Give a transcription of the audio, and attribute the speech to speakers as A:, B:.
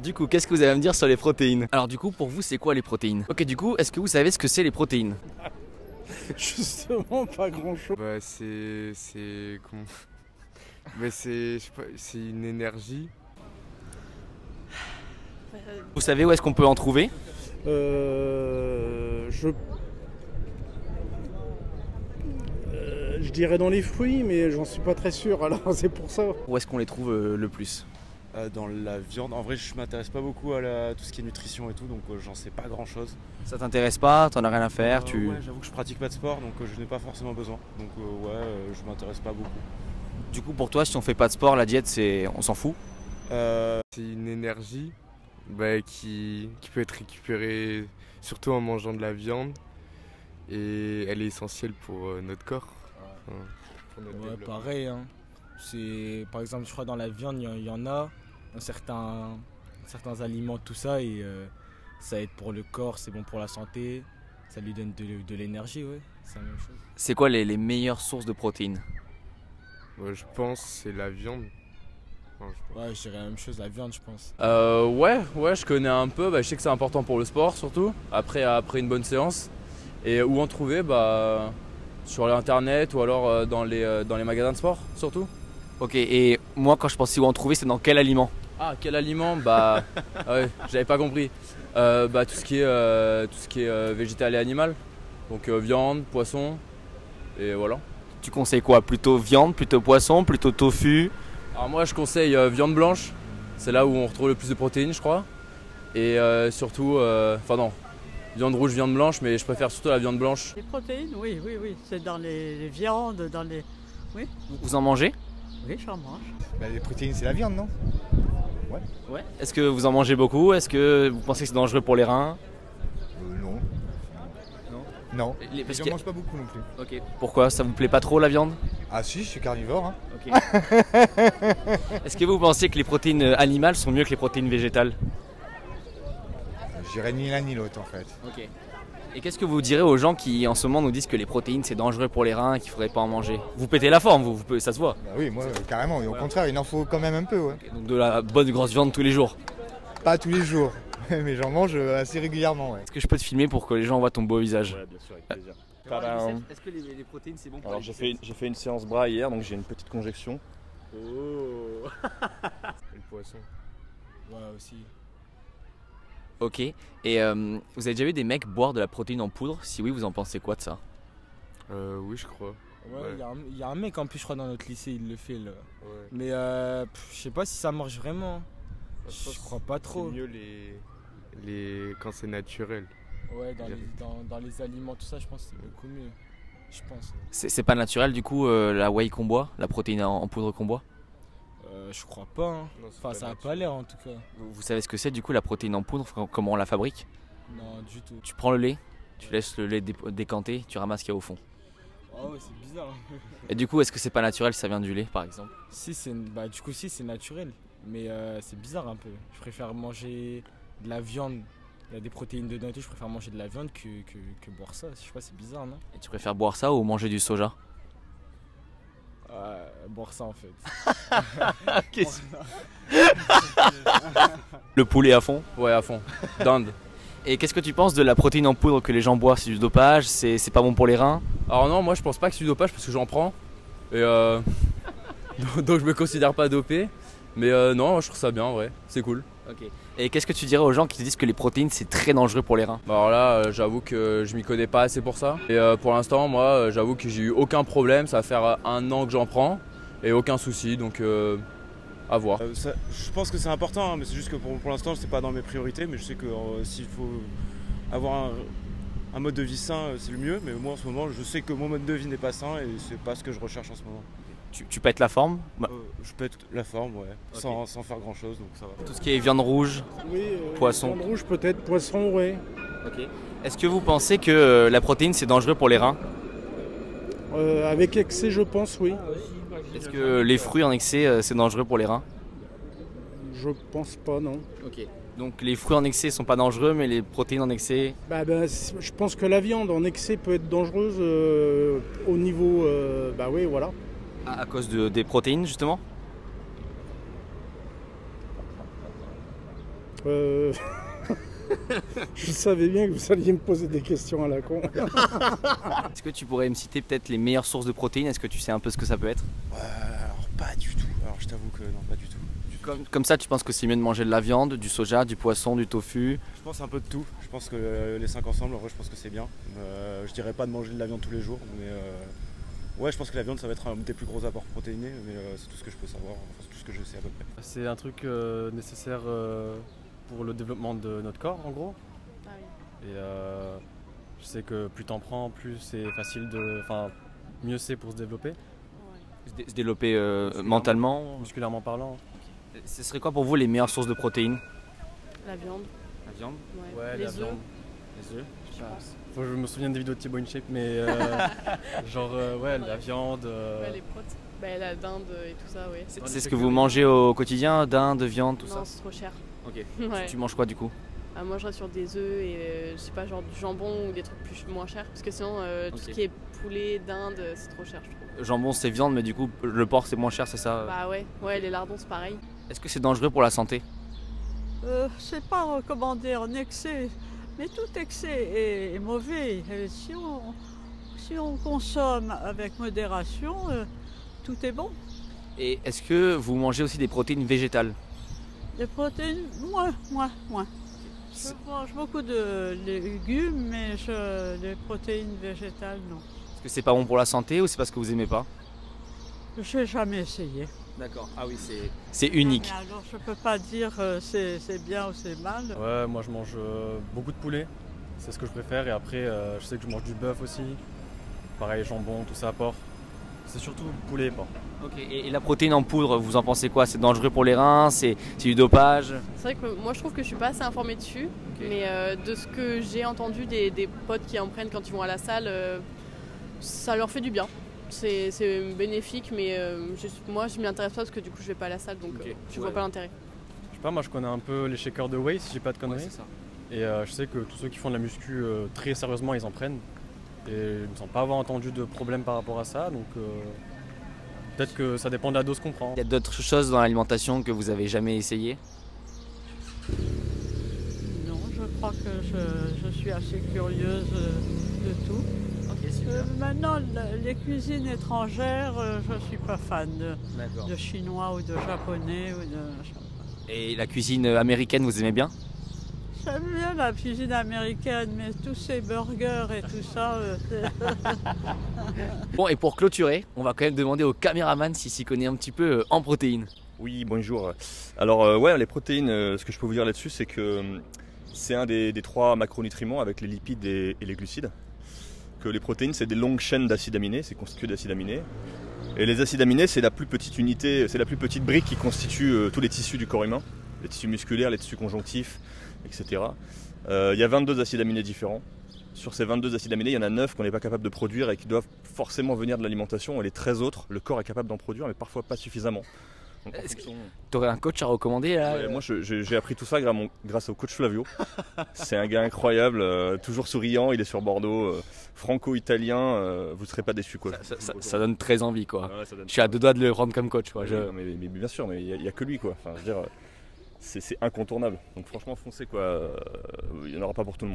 A: Du coup, qu'est-ce que vous allez me dire sur les protéines? Alors du coup, pour vous, c'est quoi les protéines? Ok, du coup, est-ce que vous savez ce que c'est les protéines?
B: Justement, pas grand-chose.
C: Bah c'est comment. Bah c'est je sais pas, c'est une énergie.
A: Vous savez où est-ce qu'on peut en trouver?
B: Je dirais dans les fruits, mais j'en suis pas très sûr, alors c'est pour ça.
A: Où est-ce qu'on les trouve le plus?
D: Dans la viande. En vrai, je m'intéresse pas beaucoup à tout ce qui est nutrition et tout, donc j'en sais pas grand chose.
A: Ça t'intéresse pas? T'en as rien à faire?
D: Ouais, j'avoue que je pratique pas de sport, donc je n'ai pas forcément besoin. Donc je m'intéresse pas beaucoup.
A: Du coup, pour toi, si on fait pas de sport, la diète, on s'en fout?
C: C'est une énergie qui peut être récupérée surtout en mangeant de la viande et elle est essentielle pour notre corps. Pour notre développement.
E: Pareil, hein. C'est, par exemple, je crois dans la viande, il y en a dans certains aliments, tout ça, et ça aide pour le corps, c'est bon pour la santé, ça lui donne de l'énergie, ouais, c'est la même chose.
A: C'est quoi les meilleures sources de protéines?
C: Je pense que c'est la viande.
E: Ouais, je dirais la même chose, la viande, je pense.
F: Ouais, je connais un peu. Je sais que c'est important pour le sport, surtout. Après une bonne séance. Et où en trouver sur l'internet ou alors dans les magasins de sport, surtout.
A: Ok, et moi, quand je pensais où en trouver, c'est dans quel aliment?
F: Ah, quel aliment? Ouais, j'avais pas compris. Tout ce qui est végétal et animal. Donc viande, poisson, et voilà.
A: Tu conseilles quoi? Plutôt viande, plutôt poisson, plutôt tofu?
F: Alors moi je conseille viande blanche, c'est là où on retrouve le plus de protéines je crois. Et surtout, viande rouge, viande blanche, mais je préfère surtout la viande blanche.
G: Les protéines, oui, c'est dans les viandes, dans les... Oui.
A: Vous en mangez?
G: Oui, j'en mange.
H: Les protéines c'est la viande, non?
A: Ouais. Est-ce que vous en mangez beaucoup? Est-ce que vous pensez que c'est dangereux pour les reins?
H: Non. Non.
A: Parce
H: J'en mange pas beaucoup non plus.
A: Ok. Pourquoi? Ça vous plaît pas trop la viande?
H: Ah si, je suis carnivore. Hein.
A: Ok. Est-ce que vous pensez que les protéines animales sont mieux que les protéines végétales?
H: Je dirais ni l'un ni l'autre en fait.
A: Ok. Et qu'est-ce que vous direz aux gens qui en ce moment nous disent que les protéines c'est dangereux pour les reins et qu'il faudrait pas en manger? Vous pétez la forme, ça se voit.
H: Bah oui, moi carrément. Et au contraire, il en faut quand même un peu. Ouais.
A: Okay, donc de la bonne grosse viande tous les jours?
H: Pas tous les jours, mais j'en mange assez régulièrement. Ouais.
A: Est-ce que je peux te filmer pour que les gens voient ton beau visage?
I: Ouais, bien sûr, avec plaisir.
A: Est-ce que les protéines c'est bon pour
I: Alors j'ai fait une séance bras hier, donc j'ai une petite conjection.
A: Oh.
C: Et le poisson.
E: Ouais, aussi.
A: Ok, et vous avez déjà vu des mecs boire de la protéine en poudre? Si oui, vous en pensez quoi de ça?
C: Oui, je crois.
E: Ouais, il y a un mec en plus, je crois, dans notre lycée, il le fait là.
C: Ouais.
E: Mais je sais pas si ça marche vraiment. Je crois pas trop.
C: C'est mieux quand c'est naturel.
E: Ouais, dans les aliments, tout ça, je pense que c'est beaucoup mieux. Je pense.
A: C'est pas naturel du coup la whey qu'on boit, la protéine en poudre qu'on boit?
E: Je crois pas. Hein.
C: Non, c'est
E: Enfin,
C: pas
E: ça a
C: naturel.
E: pas l'air en tout cas.
A: Vous savez ce que c'est du coup la protéine en poudre, comment on la fabrique?
E: Non, du tout.
A: Tu prends le lait, tu laisses le lait décanter, tu ramasses ce qu'il y a au fond.
E: Oh ouais, c'est bizarre.
A: Et du coup, est-ce que c'est pas naturel si ça vient du lait par exemple?
E: Si, du coup, si, c'est naturel. Mais c'est bizarre un peu. Je préfère manger de la viande. Il y a des protéines dedans et tout. Je préfère manger de la viande que boire ça. Je sais pas, c'est bizarre, non?
A: Et tu préfères boire ça ou manger du soja?
E: Boire ça en fait.
A: Le poulet à fond?
F: Ouais, à fond. Dinde.
A: Et qu'est-ce que tu penses de la protéine en poudre que les gens boivent? C'est du dopage? C'est pas bon pour les reins?
F: Alors non, moi je pense pas que c'est du dopage parce que j'en prends. Et donc je me considère pas dopé. Mais non, moi je trouve ça bien en vrai, c'est cool.
A: Ok. Et qu'est-ce que tu dirais aux gens qui te disent que les protéines c'est très dangereux pour les reins?
F: Alors là, j'avoue que je m'y connais pas assez pour ça. Et pour l'instant, moi, j'avoue que j'ai eu aucun problème. Ça va faire 1 an que j'en prends et aucun souci, donc à voir.
D: Je pense que c'est important, hein, mais c'est juste que pour l'instant, c'est pas dans mes priorités. Mais je sais que s'il faut avoir un mode de vie sain, c'est le mieux. Mais moi, en ce moment, je sais que mon mode de vie n'est pas sain et c'est pas ce que je recherche en ce moment.
A: Tu pètes la forme?
D: Je pète la forme, ouais,
A: Okay.
D: sans faire grand chose, donc ça va.
A: Tout ce qui est viande rouge,
B: Oui,
A: poisson.
B: viande rouge peut-être, poisson, oui.
A: Ok. Est-ce que vous pensez que la protéine c'est dangereux pour les reins?
B: Avec excès, je pense, oui.
A: Est-ce que les fruits en excès c'est dangereux pour les reins?
B: Je pense pas, non.
A: Ok. Donc les fruits en excès sont pas dangereux, mais les protéines en excès...
B: Je pense que la viande en excès peut être dangereuse au niveau... oui, voilà.
A: À cause des protéines justement?
B: Je savais bien que vous alliez me poser des questions à la con.
A: Est-ce que tu pourrais me citer peut-être les meilleures sources de protéines? Est-ce que tu sais un peu ce que ça peut être?
D: Alors pas du tout. Alors je t'avoue que non, pas du tout.
A: Comme ça, tu penses que c'est mieux de manger de la viande, du soja, du poisson, du tofu?
D: Je pense un peu de tout. Je pense que les 5 ensemble, en vrai, je pense que c'est bien. Je dirais pas de manger de la viande tous les jours, mais ouais, je pense que la viande, ça va être un des plus gros apports protéinés, mais c'est tout ce que je peux savoir, enfin, c'est tout ce que je sais à peu près.
J: C'est un truc nécessaire pour le développement de notre corps, en gros.
K: Ah oui.
J: Et je sais que plus t'en prends, plus c'est facile de... Enfin, mieux c'est pour se développer.
A: Se développer mentalement?
J: Musculairement parlant.
A: Ce serait quoi pour vous les meilleures sources de protéines?
K: La viande.
A: La viande?
J: Ouais,
K: Les
J: la
K: œufs.
J: viande.
A: Les œufs?
K: Je pense.
J: Faut que je me souvienne des vidéos de Thibaut InShape, mais genre, ouais, la viande.
K: Ouais, les protes. Bah, la dinde et tout ça, oui.
A: C'est ce que vous mangez au quotidien? Dinde, viande, tout ça?
K: Non, c'est trop cher.
A: Ok.
K: Ouais.
A: Tu manges quoi du coup?
K: Moi, je reste sur des œufs et je sais pas, genre du jambon ou des trucs moins chers. Parce que sinon, tout ce qui est poulet, dinde, c'est trop cher, je trouve.
A: Jambon c'est viande, mais du coup le porc c'est moins cher, c'est ça?
K: Bah ouais, les lardons c'est pareil.
A: Est-ce que c'est dangereux pour la santé?
G: C'est pas recommandé en excès, mais tout excès est mauvais. Et si on consomme avec modération, tout est bon.
A: Et est-ce que vous mangez aussi des protéines végétales?
G: Les protéines, moins. Je mange beaucoup de légumes, mais les protéines végétales, non.
A: Est-ce que c'est pas bon pour la santé ou c'est parce que vous aimez pas?
G: Je n'ai jamais essayé.
A: D'accord, ah oui, c'est unique.
G: Mais alors je peux pas dire c'est bien ou c'est mal.
J: Ouais, moi je mange beaucoup de poulet, c'est ce que je préfère. Et après, je sais que je mange du bœuf aussi. Pareil, jambon, tout ça, porc. C'est surtout le poulet, porc.
A: Ok, et la protéine en poudre, vous en pensez quoi? C'est dangereux pour les reins? C'est du dopage?
K: C'est vrai que moi je trouve que je suis pas assez informée dessus, mais de ce que j'ai entendu des potes qui en prennent quand ils vont à la salle, ça leur fait du bien. C'est bénéfique, mais moi je m'y intéresse pas parce que du coup je vais pas à la salle, donc je vois pas l'intérêt.
J: Je sais pas, moi je connais un peu les shakers de whey si j'ai pas de conneries.
A: Ouais, c'est ça.
J: Et je sais que tous ceux qui font de la muscu très sérieusement ils en prennent. Et je me sens pas avoir entendu de problème par rapport à ça, donc peut-être que ça dépend de la dose qu'on prend.
A: Il y a d'autres choses dans l'alimentation que vous avez jamais essayé?
G: Non, je crois que je suis assez curieuse de tout. Maintenant, les cuisines étrangères, je suis pas fan de chinois ou de japonais.
A: Et la cuisine américaine, vous aimez bien?
G: J'aime bien la cuisine américaine, mais tous ces burgers et tout ça...
A: Bon, et pour clôturer, on va quand même demander au caméraman s'il s'y connaît un petit peu en protéines.
I: Oui, bonjour. Alors ouais, les protéines, ce que je peux vous dire là-dessus, c'est que c'est un des 3 macronutriments avec les lipides et les glucides. Que les protéines, c'est des longues chaînes d'acides aminés, c'est constitué d'acides aminés. Et les acides aminés, c'est la plus petite unité, c'est la plus petite brique qui constitue tous les tissus du corps humain, les tissus musculaires, les tissus conjonctifs, etc. Il y a 22 acides aminés différents. Sur ces 22 acides aminés, il y en a 9 qu'on n'est pas capable de produire et qui doivent forcément venir de l'alimentation. Et les 13 autres, le corps est capable d'en produire, mais parfois pas suffisamment.
A: Est-ce que tu aurais un coach à recommander là?
I: Ouais, moi j'ai appris tout ça grâce au coach Flavio. C'est un gars incroyable, toujours souriant, il est sur Bordeaux, franco-italien, vous ne serez pas déçus quoi.
A: Ça donne très envie quoi.
I: Ouais,
A: je suis à 2 doigts de le prendre comme coach quoi.
I: Mais bien sûr, mais il n'y a que lui quoi. Enfin, je veux dire, c'est incontournable. Donc franchement foncez quoi, il n'y en aura pas pour tout le monde.